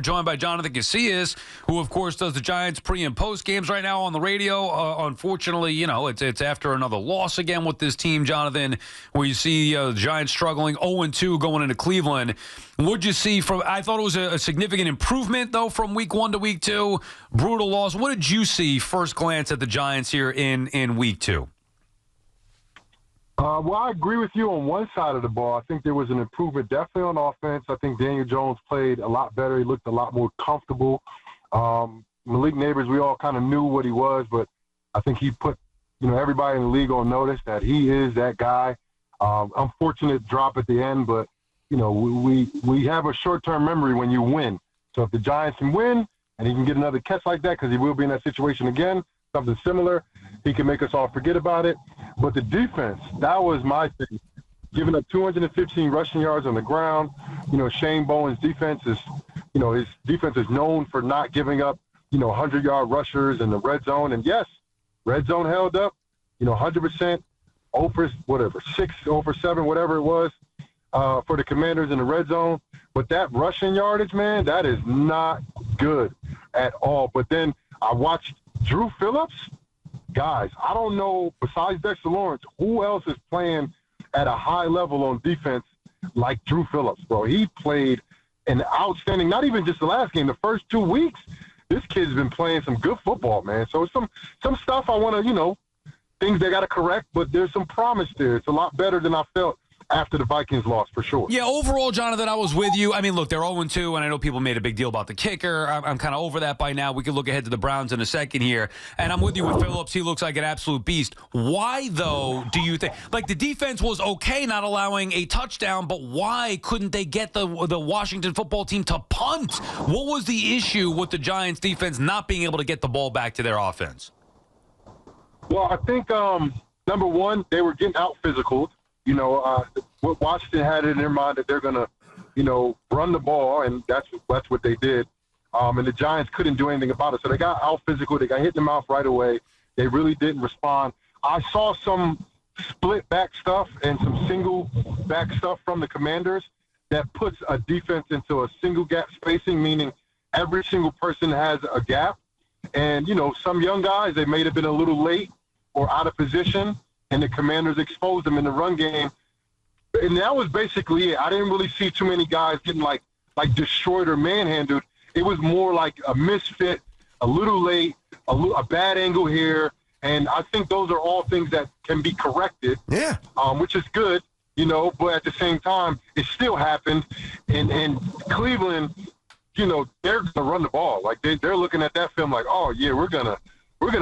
joined by Jonathan Casillas, who, of course, does the Giants pre- and post games right now on the radio. Unfortunately, you know, it's after another loss again with this team, Jonathan, where you see the Giants struggling 0-2 going into Cleveland. What'd you see from – I thought it was a significant improvement, though, from week 1 to week 2. Brutal loss. What did you see first glance at the Giants here in week 2? Well, I agree with you on one side of the ball. I think there was an improvement definitely on offense. I think Daniel Jones played a lot better. He looked a lot more comfortable. Malik Neighbors, we all kind of knew what he was, but I think he put, everybody in the league on notice that he is that guy. Unfortunate drop at the end, but, we have a short-term memory when you win. So if the Giants can win and he can get another catch like that, because he will be in that situation again, something similar, he can make us all forget about it. But the defense, that was my thing. Giving up 215 rushing yards on the ground. Shane Bowen's defense is, his defense is known for not giving up, 100-yard rushers in the red zone. And yes, red zone held up, 100%, 0 for 7, whatever it was, for the Commanders in the red zone. But that rushing yardage, man, that is not good at all. But then I watched Drew Phillips. Guys, I don't know, besides Dexter Lawrence, who else is playing at a high level on defense like Drew Phillips, bro. He played an outstanding, not even just the last game, the first 2 weeks. This kid's been playing some good football, man. So some stuff I want to, things they got to correct, but there's some promise there. It's a lot better than I felt after the Vikings lost, for sure. Yeah, overall, Jonathan, I was with you. I mean, look, they're 0-2, and I know people made a big deal about the kicker. I'm kind of over that by now. We could look ahead to the Browns in a second here. And I'm with you with Phillips. He looks like an absolute beast. Why, though, do you think? Like, the defense was okay not allowing a touchdown, but why couldn't they get the Washington football team to punt? What was the issue with the Giants' defense not being able to get the ball back to their offense? Well, I think, number one, they were getting out-physicaled. Washington had it in their mind that they're going to, run the ball, and that's what they did. And the Giants couldn't do anything about it. So they got out physical. They got hit in the mouth right away. They really didn't respond. I saw some split back stuff and some single back stuff from the Commanders that puts a defense into a single gap spacing, meaning every single person has a gap. And, some young guys, they may have been a little late or out of position, and the Commanders exposed them in the run game. And that was basically it. I didn't really see too many guys getting like destroyed or manhandled. It was more like a misfit, a little late, a bad angle here. And I think those are all things that can be corrected. Yeah. Which is good, but at the same time, it still happened. And Cleveland, they're going to run the ball. Like they're looking at that film like, oh yeah, we're going to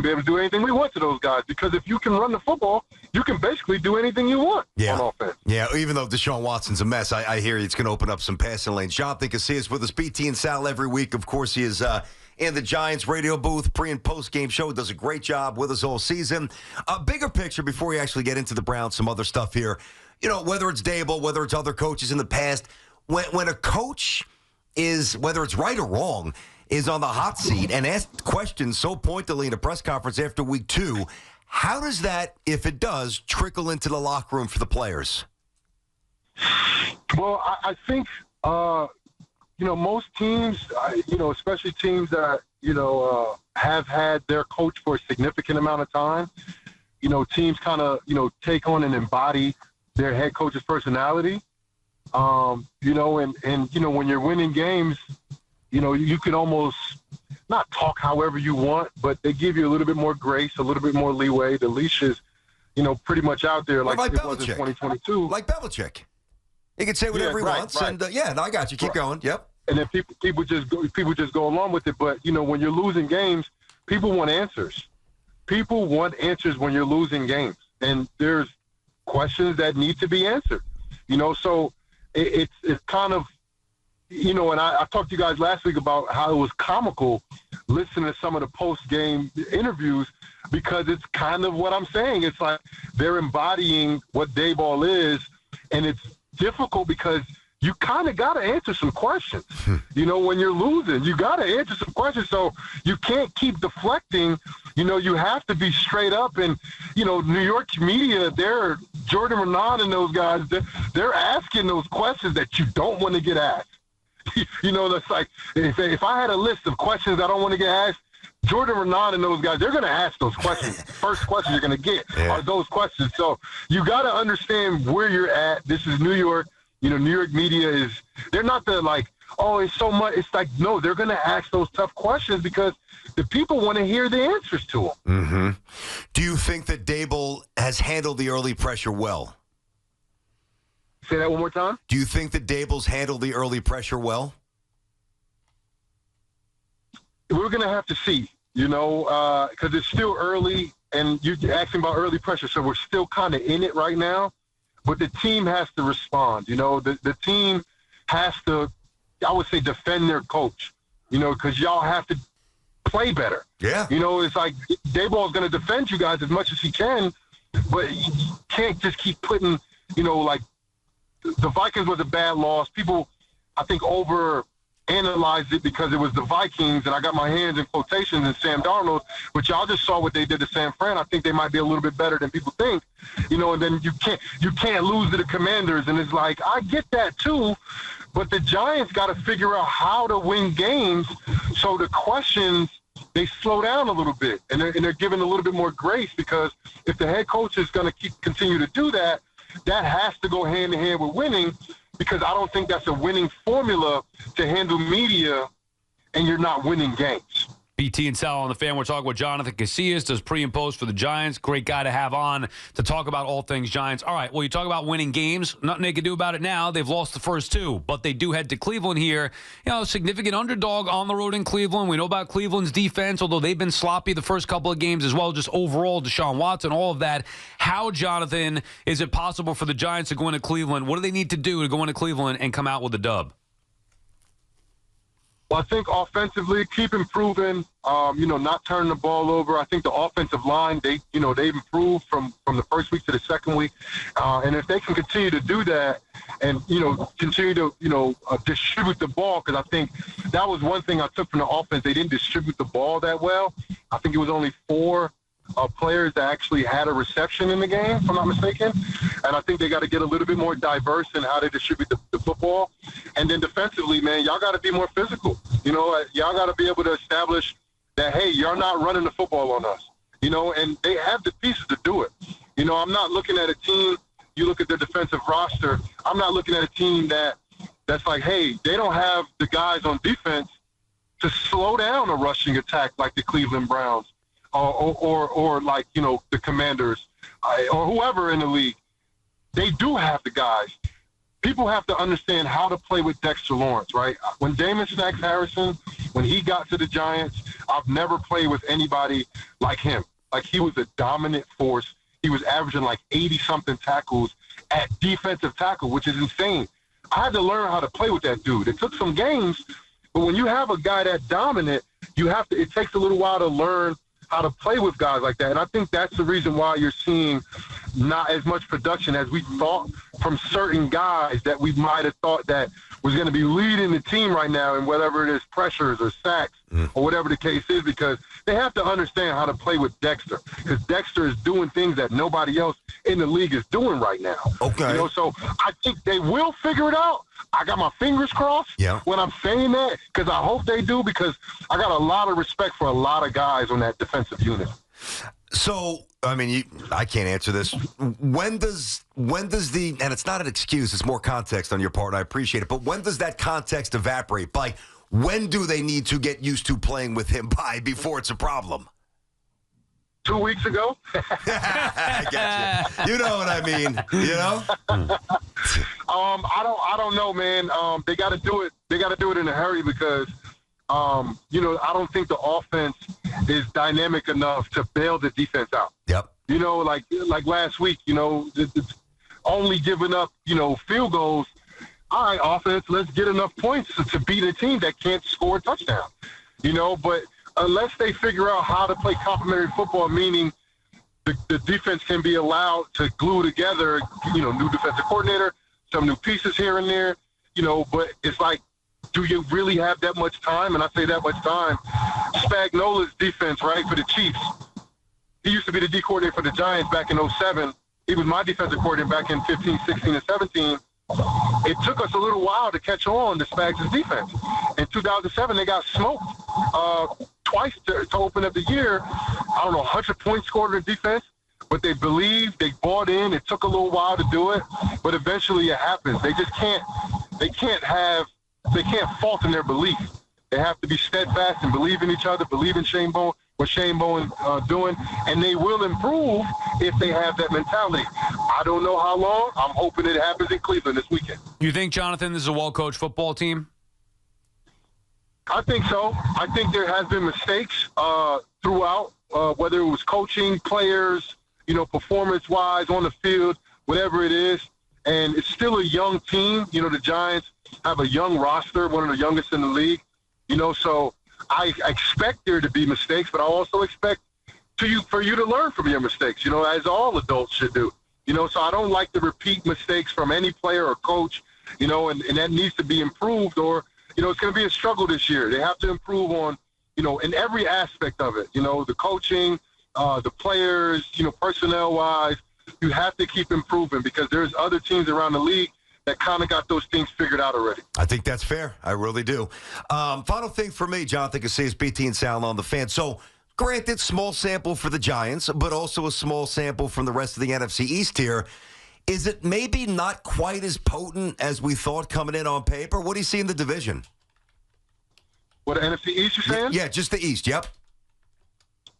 be able to do anything we want to those guys, because if you can run the football, you can basically do anything you want on offense. Yeah, even though Deshaun Watson's a mess, I hear it's going to open up some passing lanes. Jonathan Casillas with us, BT and Sal every week. Of course, he is in the Giants radio booth, pre- and post-game show. Does a great job with us all season. A bigger picture before we actually get into the Browns, some other stuff here. Whether it's Dable, whether it's other coaches in the past, when a coach is, whether it's right or wrong, is on the hot seat and asked questions so pointedly in a press conference after week 2, how does that, if it does, trickle into the locker room for the players? Well, I think, most teams, especially teams that, have had their coach for a significant amount of time, teams kind of, take on and embody their head coach's personality. And when you're winning games, you can almost not talk however you want, but they give you a little bit more grace, a little bit more leeway. The leash is, pretty much out there like it was in 2022. Like Belichick. He can say whatever he wants. Right. And, I got you. Keep going. Yep. And then people just go along with it. But, when you're losing games, people want answers. People want answers when you're losing games. And there's questions that need to be answered. So it's kind of, and I talked to you guys last week about how it was comical listening to some of the post-game interviews, because it's kind of what I'm saying. It's like they're embodying what Dayball is, and it's difficult because you kind of got to answer some questions. When you're losing, you got to answer some questions. So you can't keep deflecting. You have to be straight up. And, New York media, they're Jordan Renan and those guys, they're asking those questions that you don't want to get asked. You know, that's like if I had a list of questions I don't want to get asked, Jordan Renan and those guys, they're going to ask those questions. First question you're going to get are those questions. So you got to understand where you're at. This is New York. You know, New York media they're not the like, oh, it's so much. It's like, no, they're going to ask those tough questions because the people want to hear the answers to them. Mm-hmm. Do you think that Dable has handled the early pressure well? Say that one more time. Do you think that Dable's handled the early pressure well? We're going to have to see, you know, because it's still early, and you're asking about early pressure, so we're still kind of in it right now. But the team has to respond. You know, the team has to, I would say, defend their coach, you know, because y'all have to play better. Yeah. You know, it's like Dayball is going to defend you guys as much as he can, but you can't just keep putting, you know, like the Vikings was a bad loss. People, I think, overanalyzed it because it was the Vikings, and I got my hands in quotations in Sam Darnold, but y'all just saw what they did to San Fran. I think they might be a little bit better than people think, you know, and then you can't lose to the Commanders, and it's like, I get that too, but the Giants got to figure out how to win games, so the questions, they slow down a little bit, and they're given a little bit more grace, because if the head coach is going to continue to do that, that has to go hand in hand with winning, because I don't think that's a winning formula to handle media and you're not winning games. BT and Sal on the Fan. We're talking with Jonathan Casillas, does pre and post for the Giants. Great guy to have on to talk about all things Giants. All right, well, you talk about winning games. Nothing they can do about it now. They've lost the first two, but they do head to Cleveland here. You know, significant underdog on the road in Cleveland. We know about Cleveland's defense, although they've been sloppy the first couple of games as well, just overall, Deshaun Watson, all of that. How, Jonathan, is it possible for the Giants to go into Cleveland? What do they need to do to go into Cleveland and come out with a dub? Well, I think offensively, keep improving, you know, not turning the ball over. I think the offensive line, they've improved from the first week to the second week. And if they can continue to do that and, you know, continue to, you know, distribute the ball, because I think that was one thing I took from the offense. They didn't distribute the ball that well. I think it was only 4 players that actually had a reception in the game, if I'm not mistaken. And I think they got to get a little bit more diverse in how they distribute the football. And then defensively, man, y'all got to be more physical. You know, y'all got to be able to establish that, hey, you're not running the football on us. You know, and they have the pieces to do it. You know, I'm not looking at a team, you look at their defensive roster, I'm not looking at a team that's like, hey, they don't have the guys on defense to slow down a rushing attack like the Cleveland Browns. Or like, you know, the Commanders or whoever in the league. They do have the guys. People have to understand how to play with Dexter Lawrence, right? When Damon Snacks Harrison, when he got to the Giants, I've never played with anybody like him. Like, he was a dominant force. He was averaging like 80-something tackles at defensive tackle, which is insane. I had to learn how to play with that dude. It took some games, but when you have a guy that dominant, it takes a little while to learn how to play with guys like that. And I think that's the reason why you're seeing not as much production as we thought from certain guys that we might have thought that was going to be leading the team right now, and whatever it is, pressures or sacks or whatever the case is, because they have to understand how to play with Dexter, because Dexter is doing things that nobody else in the league is doing right now. Okay. You know, so I think they will figure it out. I got my fingers crossed when I'm saying that, because I hope they do, because I got a lot of respect for a lot of guys on that defensive unit. So, I mean, I can't answer this. When does the, and it's not an excuse, it's more context on your part, I appreciate it, but when does that context evaporate? Like, when do they need to get used to playing with him by before it's a problem? 2 weeks ago. I got you. You know what I mean, you know? I don't know, man. They got to do it. They got to do it in a hurry, because, you know, I don't think the offense is dynamic enough to bail the defense out. Yep. You know, like last week, you know, it's only giving up, you know, field goals. All right, offense, let's get enough points to beat a team that can't score a touchdown. You know, but unless they figure out how to play complementary football, meaning the defense can be allowed to glue together, you know, new defensive coordinator, some new pieces here and there, you know, but it's like, do you really have that much time? And I say that much time. Spagnuolo's defense, right, for the Chiefs, he used to be the D coordinator for the Giants back in 2007. He was my defensive coordinator back in 15, 16, and 17. it took us a little while to catch on to Spags' defense. In 2007, they got smoked twice to open up the year. I don't know, 100 points scored in defense, but they believed, they bought in. It took a little while to do it, but eventually it happens. They just can't fault in their belief. They have to be steadfast and believe in each other, believe in what Shane Bowen doing, and they will improve if they have that mentality. I don't know how long. I'm hoping it happens in Cleveland this weekend. You think, Jonathan, this is a well-coached football team? I think so. I think there has been mistakes throughout, whether it was coaching, players, performance-wise, on the field, whatever it is. And it's still a young team. The Giants have a young roster, one of the youngest in the league. So I expect there to be mistakes, but I also expect for you to learn from your mistakes, as all adults should do. So I don't like to repeat mistakes from any player or coach, and that needs to be improved, or, it's going to be a struggle this year. They have to improve on, in every aspect of it, the coaching, the players, personnel-wise. You have to keep improving because there's other teams around the league that kind of got those things figured out already. I think that's fair. I really do. Final thing for me, Jonathan Casillas, BT and Sal on the Fan. So, granted, small sample for the Giants, but also a small sample from the rest of the NFC East here. Is it maybe not quite as potent as we thought coming in on paper? What do you see in the division? What, the NFC East you're saying? Yeah, just the East, yep.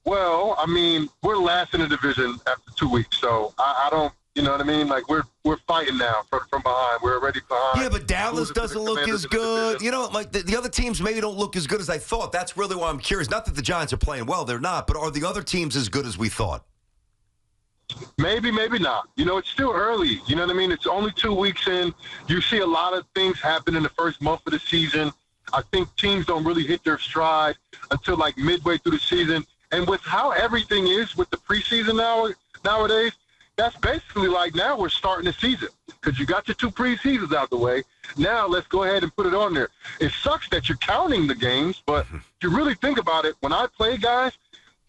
Well, I mean, we're last in the division after 2 weeks, so I don't, you know what I mean? Like, we're fighting now from behind. We're already behind. Yeah, but Dallas doesn't look as good. Like the other teams maybe don't look as good as I thought. That's really why I'm curious. Not that the Giants are playing well. They're not. But are the other teams as good as we thought? Maybe, maybe not. It's still early. You know what I mean? It's only 2 weeks in. You see a lot of things happen in the first month of the season. I think teams don't really hit their stride until, like, midway through the season. And with how everything is with the preseason nowadays, that's basically like now we're starting the season because you got your 2 preseasons out the way. Now let's go ahead and put it on there. It sucks that you're counting the games, but if you really think about it, when I play, guys,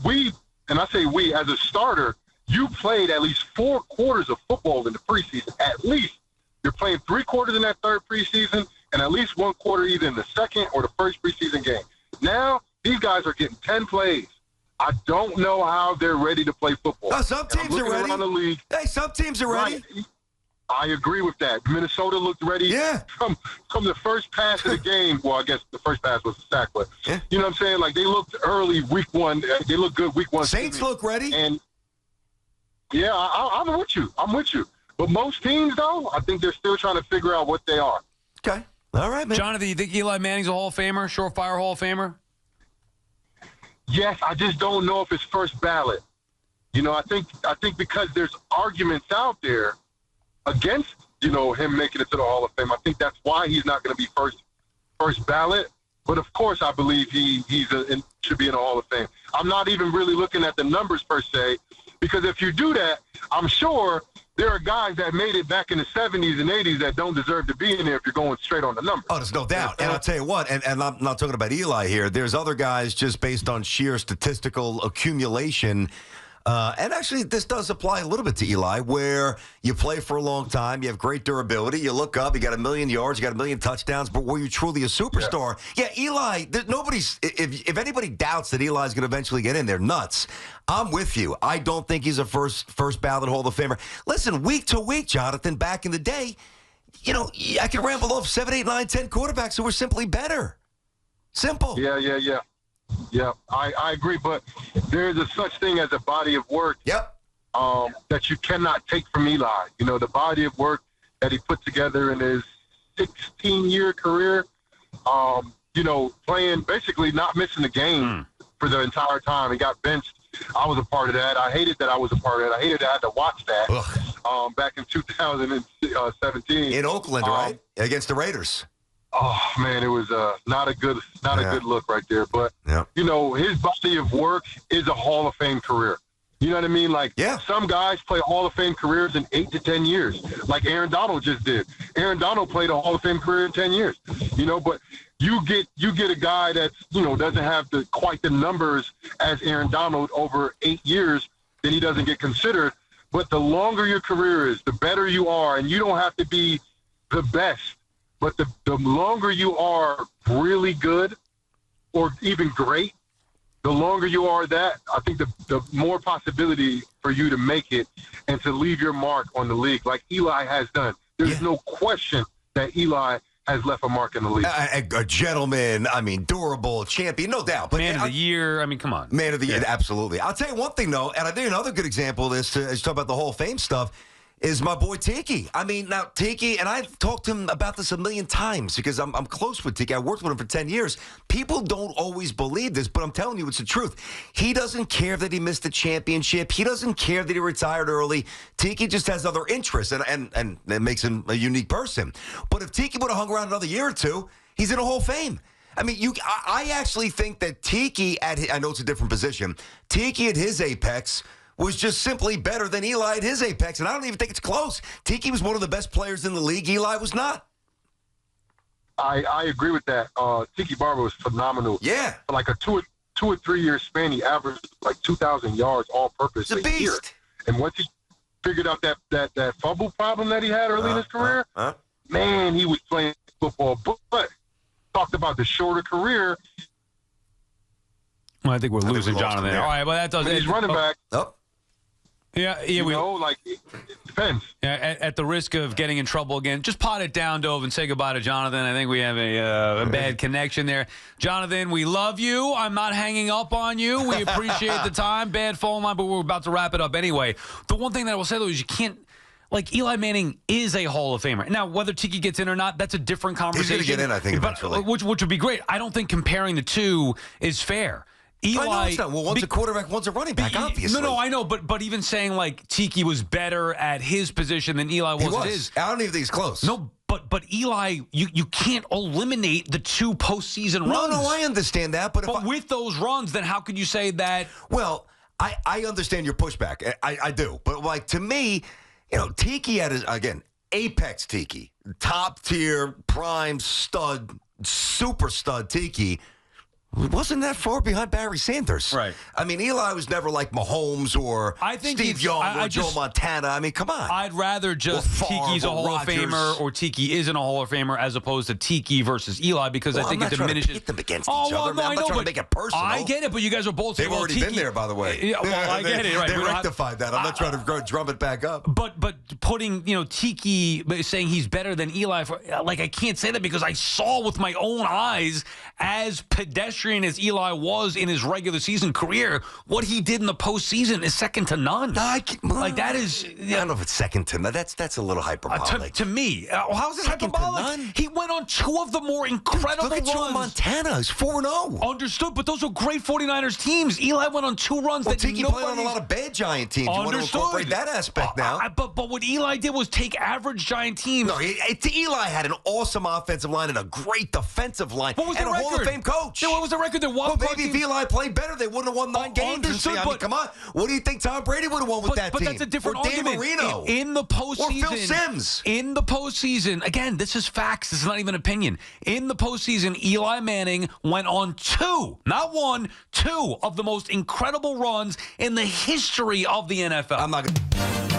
and I say we, as a starter, you played at least 4 quarters of football in the preseason. At least. You're playing 3 quarters in that third preseason and at least 1 quarter either in the second or the first preseason game. Now these guys are getting 10 plays. I don't know how they're ready to play football. Oh, some teams are ready. Around the league, hey, some teams are ready. Right. I agree with that. Minnesota looked ready from the first pass of the game. Well, I guess the first pass was a sack, but you know what I'm saying? Like, they looked early week 1. They looked good week 1. Saints look ready. And, yeah, I'm with you. I'm with you. But most teams, though, I think they're still trying to figure out what they are. Okay. All right, man. Jonathan, you think Eli Manning's a Hall of Famer, surefire Hall of Famer? Yes, I just don't know if it's first ballot. I think because there's arguments out there against, him making it to the Hall of Fame. I think that's why he's not going to be first ballot. But of course, I believe he should be in the Hall of Fame. I'm not even really looking at the numbers per se, because if you do that, I'm sure there are guys that made it back in the 70s and 80s that don't deserve to be in there if you're going straight on the numbers. Oh, there's no doubt. And I'll tell you what, and I'm not talking about Eli here. There's other guys just based on sheer statistical accumulation. And actually, this does apply a little bit to Eli, where you play for a long time, you have great durability, you look up, you got 1 million yards, you got 1 million touchdowns, but were you truly a superstar? Yeah, Eli, nobody's, if anybody doubts that Eli's going to eventually get in, they're nuts. I'm with you. I don't think he's a first ballot Hall of Famer. Listen, week to week, Jonathan, back in the day, I could ramble off 7, 8, 9, 10 quarterbacks who were simply better. Simple. Yeah. Yeah, I agree, but there is a such thing as a body of work that you cannot take from Eli. The body of work that he put together in his 16-year career, playing, basically not missing a game for the entire time. He got benched. I was a part of that. I hated that I was a part of that. I hated that I had to watch that back in 2017. In Oakland, right? Against the Raiders. Oh man, it was not a good look right there. But his body of work is a Hall of Fame career. You know what I mean? Like, some guys play Hall of Fame careers in 8 to 10 years, like Aaron Donald just did. Aaron Donald played a Hall of Fame career in 10 years. But you get a guy that's doesn't have quite the numbers as Aaron Donald over 8 years, then he doesn't get considered. But the longer your career is, the better you are, and you don't have to be the best. But the longer you are really good or even great, the longer you are that, I think the more possibility for you to make it and to leave your mark on the league like Eli has done. There's no question that Eli has left a mark in the league. A gentleman, I mean, durable champion, no doubt. But Man of the year, I mean, come on. Man of the year, absolutely. I'll tell you one thing, though, and I think another good example of this, as you talk about the Hall of Fame stuff, is my boy Tiki. I mean, now Tiki, and I've talked to him about this a million times because I'm close with Tiki. I worked with him for 10 years. People don't always believe this, but I'm telling you, it's the truth. He doesn't care that he missed the championship. He doesn't care that he retired early. Tiki just has other interests, and that makes him a unique person. But if Tiki would have hung around another year or two, he's in a Hall of Fame. I mean, I actually think that Tiki, I know it's a different position, Tiki at his apex was just simply better than Eli at his apex, and I don't even think it's close. Tiki was one of the best players in the league. Eli was not. I agree with that. Tiki Barber was phenomenal. Yeah. For like a two or 3 year span, he averaged like 2,000 yards all purpose He's a beast. year. And once he figured out that fumble problem that he had early in his career, man, he was playing football. But talked about the shorter career. Well, I think we're losing Jonathan there. All right, well, that does it. He's running back. Oh. Yeah, You know, like, it depends. Yeah, at the risk of getting in trouble again, just pot it down, Dove, and say goodbye to Jonathan. I think we have a bad connection there. Jonathan, we love you. I'm not hanging up on you. We appreciate the time. Bad phone line, but we're about to wrap it up anyway. The one thing that I will say, though, is you can't, like, Eli Manning is a Hall of Famer. Now, whether Tiki gets in or not, that's a different conversation. He's going to get in, I think, eventually. Which would be great. I don't think comparing the two is fair. Eli, I know it's not. Well, one's a quarterback, one's a running back, obviously. No, I know, but even saying like Tiki was better at his position than Eli was at his. I don't even think he's close. No, but Eli, you can't eliminate the two postseason runs. No, I understand that, but with those runs, then how could you say that? Well, I understand your pushback. I do, but like to me, you know, Tiki had again apex Tiki, top tier, prime stud, super stud Tiki. Wasn't that far behind Barry Sanders. Right. I mean, Eli was never like Mahomes or Steve Young or Joe Montana. I mean, come on. I'd rather just Tiki's a Hall of Famer or Tiki isn't a Hall of Famer as opposed to Tiki versus Eli because I think it diminishes. I'm not trying to pit them against each other. No, I'm not trying to make it personal. I get it, but you guys are both saying, They've already been there, by the way. Yeah, well, I get it. Right. They rectified that. I'm not trying to drum it back up. But putting, Tiki, saying he's better than Eli, I can't say that because I saw with my own eyes, as pedestrian as Eli was in his regular season career, what he did in the postseason is second to none. That is... I don't know if it's second to none. That's a little hyperbolic. To me. How's it hyperbolic? He went on two of the more incredible runs. Look at Joe Montana. He's 4-0. Understood, but those are great 49ers teams. Eli went on two runs that Tiki played on a lot of bad Giant teams. You want to incorporate that aspect now. But what Eli did was take average Giant teams. No, Eli had an awesome offensive line and a great defensive line. What was and the a record? Hall of Fame coach. Yeah, what was the record? Maybe if Eli played better, they wouldn't have won 9 games. Understood, I mean, come on. What do you think Tom Brady would have won with that team? But that's a different or argument. Dan Marino. In the postseason. Or Phil Simms. In the postseason. Again, this is facts. This is not even opinion. In the postseason, Eli Manning went on two, not one, two of the most incredible runs in the history of the NFL. I'm not going to...